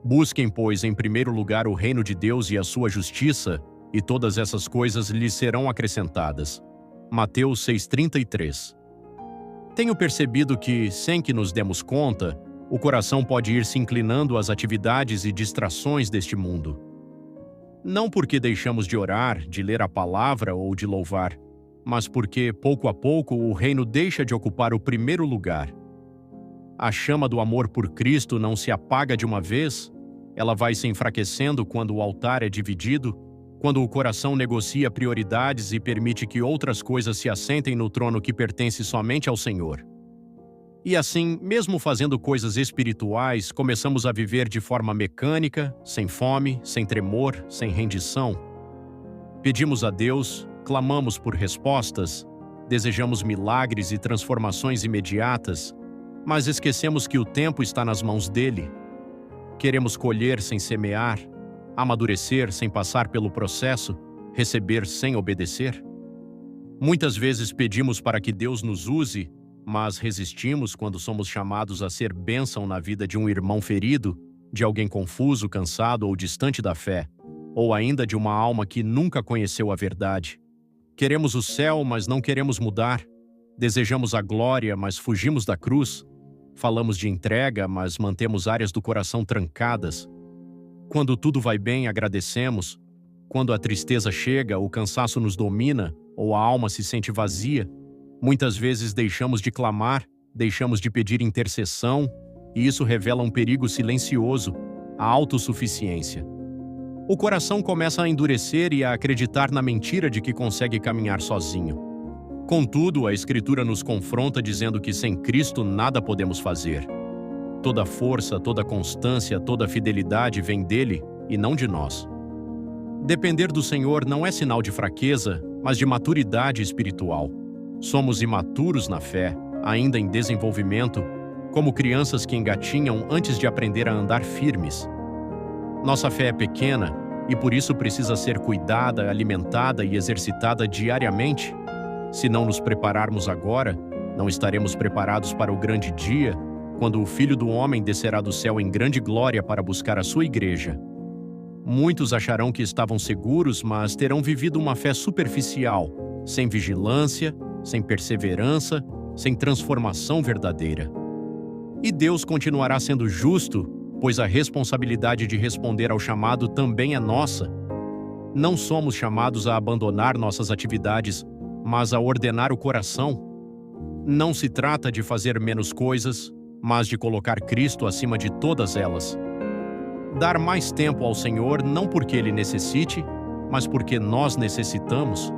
Busquem, pois, em primeiro lugar o reino de Deus e a sua justiça, e todas essas coisas lhes serão acrescentadas. Mateus 6,33. Tenho percebido que, sem que nos demos conta, o coração pode ir se inclinando às atividades e distrações deste mundo. Não porque deixamos de orar, de ler a palavra ou de louvar, mas porque, pouco a pouco, o reino deixa de ocupar o primeiro lugar. A chama do amor por Cristo não se apaga de uma vez, ela vai se enfraquecendo quando o altar é dividido, quando o coração negocia prioridades e permite que outras coisas se assentem no trono que pertence somente ao Senhor. E assim, mesmo fazendo coisas espirituais, começamos a viver de forma mecânica, sem fome, sem tremor, sem rendição. Pedimos a Deus, clamamos por respostas, desejamos milagres e transformações imediatas, mas esquecemos que o tempo está nas mãos dele. Queremos colher sem semear, amadurecer sem passar pelo processo, receber sem obedecer. Muitas vezes pedimos para que Deus nos use, mas resistimos quando somos chamados a ser bênção na vida de um irmão ferido, de alguém confuso, cansado ou distante da fé, ou ainda de uma alma que nunca conheceu a verdade. Queremos o céu, mas não queremos mudar. Desejamos a glória, mas fugimos da cruz. Falamos de entrega, mas mantemos áreas do coração trancadas. Quando tudo vai bem, agradecemos. Quando a tristeza chega, o cansaço nos domina, ou a alma se sente vazia, muitas vezes deixamos de clamar, deixamos de pedir intercessão, e isso revela um perigo silencioso, a autossuficiência. O coração começa a endurecer e a acreditar na mentira de que consegue caminhar sozinho. Contudo, a Escritura nos confronta dizendo que sem Cristo nada podemos fazer. Toda força, toda constância, toda fidelidade vem dele e não de nós. Depender do Senhor não é sinal de fraqueza, mas de maturidade espiritual. Somos imaturos na fé, ainda em desenvolvimento, como crianças que engatinham antes de aprender a andar firmes. Nossa fé é pequena e por isso precisa ser cuidada, alimentada e exercitada diariamente. Se não nos prepararmos agora, não estaremos preparados para o grande dia, quando o Filho do Homem descerá do céu em grande glória para buscar a sua igreja. Muitos acharão que estavam seguros, mas terão vivido uma fé superficial, sem vigilância, sem perseverança, sem transformação verdadeira. E Deus continuará sendo justo, pois a responsabilidade de responder ao chamado também é nossa. Não somos chamados a abandonar nossas atividades, mas a ordenar o coração. Não se trata de fazer menos coisas, mas de colocar Cristo acima de todas elas. Dar mais tempo ao Senhor não porque Ele necessite, mas porque nós necessitamos.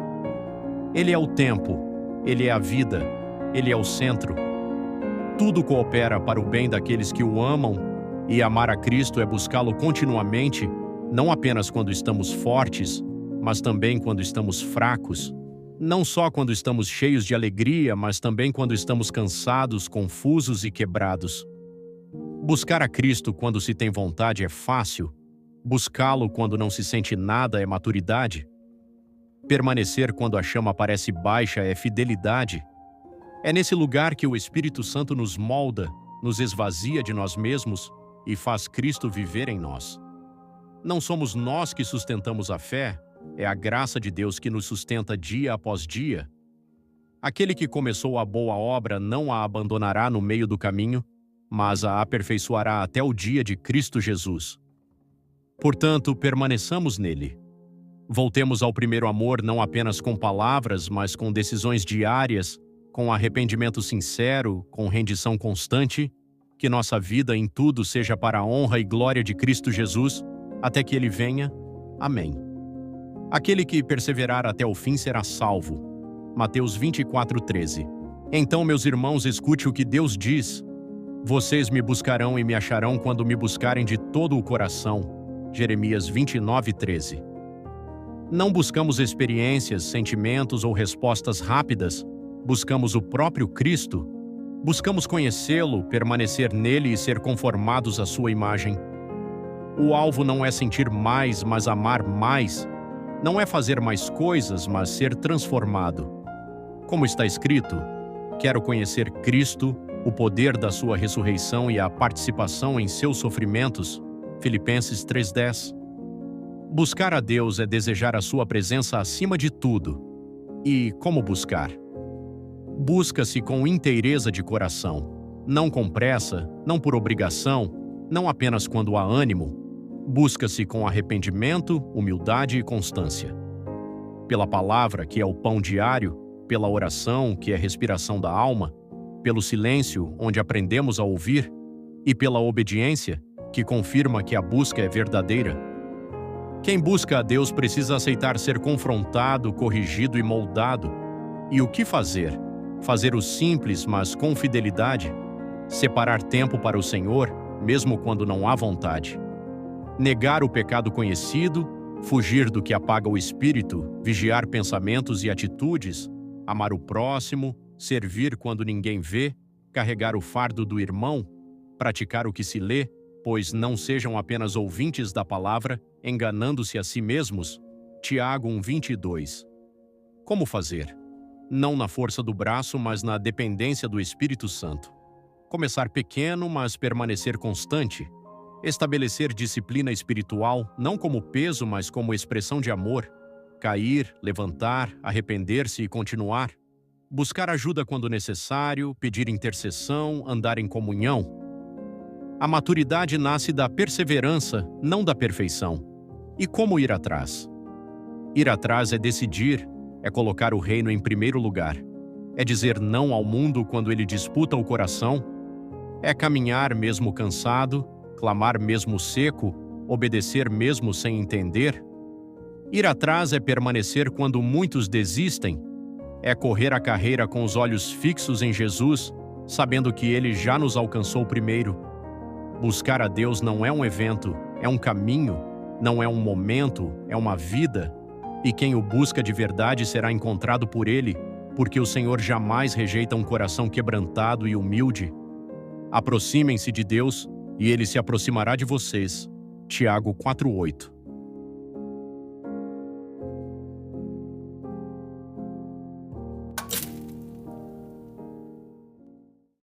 Ele é o tempo, Ele é a vida, Ele é o centro. Tudo coopera para o bem daqueles que o amam, e amar a Cristo é buscá-lo continuamente, não apenas quando estamos fortes, mas também quando estamos fracos. Não só quando estamos cheios de alegria, mas também quando estamos cansados, confusos e quebrados. Buscar a Cristo quando se tem vontade é fácil. Buscá-lo quando não se sente nada é maturidade. Permanecer quando a chama parece baixa é fidelidade. É nesse lugar que o Espírito Santo nos molda, nos esvazia de nós mesmos e faz Cristo viver em nós. Não somos nós que sustentamos a fé, é a graça de Deus que nos sustenta dia após dia. Aquele que começou a boa obra não a abandonará no meio do caminho, mas a aperfeiçoará até o dia de Cristo Jesus. Portanto, permaneçamos nele. Voltemos ao primeiro amor não apenas com palavras, mas com decisões diárias, com arrependimento sincero, com rendição constante, que nossa vida em tudo seja para a honra e glória de Cristo Jesus, até que Ele venha. Amém. Aquele que perseverar até o fim será salvo. Mateus 24:13. Então, meus irmãos, escute o que Deus diz. Vocês me buscarão e me acharão quando me buscarem de todo o coração. Jeremias 29:13. Não buscamos experiências, sentimentos ou respostas rápidas. Buscamos o próprio Cristo. Buscamos conhecê-lo, permanecer nele e ser conformados à sua imagem. O alvo não é sentir mais, mas amar mais. Não é fazer mais coisas, mas ser transformado. Como está escrito, quero conhecer Cristo, o poder da sua ressurreição e a participação em seus sofrimentos. Filipenses 3:10. Buscar a Deus é desejar a sua presença acima de tudo. E como buscar? Busca-se com inteireza de coração, não com pressa, não por obrigação, não apenas quando há ânimo. Busca-se com arrependimento, humildade e constância. Pela palavra, que é o pão diário, pela oração, que é a respiração da alma, pelo silêncio, onde aprendemos a ouvir, e pela obediência, que confirma que a busca é verdadeira. Quem busca a Deus precisa aceitar ser confrontado, corrigido e moldado. E o que fazer? Fazer o simples, mas com fidelidade. Separar tempo para o Senhor, mesmo quando não há vontade. Negar o pecado conhecido, fugir do que apaga o espírito, vigiar pensamentos e atitudes, amar o próximo, servir quando ninguém vê, carregar o fardo do irmão, praticar o que se lê, pois não sejam apenas ouvintes da palavra, enganando-se a si mesmos. Tiago 1:22. Como fazer? Não na força do braço, mas na dependência do Espírito Santo. Começar pequeno, mas permanecer constante. Estabelecer disciplina espiritual, não como peso, mas como expressão de amor. Cair, levantar, arrepender-se e continuar. Buscar ajuda quando necessário, pedir intercessão, andar em comunhão. A maturidade nasce da perseverança, não da perfeição. E como ir atrás? Ir atrás é decidir, é colocar o reino em primeiro lugar. É dizer não ao mundo quando ele disputa o coração. É caminhar mesmo cansado, clamar mesmo seco, obedecer mesmo sem entender. Ir atrás é permanecer quando muitos desistem. É correr a carreira com os olhos fixos em Jesus, sabendo que Ele já nos alcançou primeiro. Buscar a Deus não é um evento, é um caminho, não é um momento, é uma vida. E quem o busca de verdade será encontrado por Ele, porque o Senhor jamais rejeita um coração quebrantado e humilde. Aproximem-se de Deus, e Ele se aproximará de vocês. Tiago 4:8.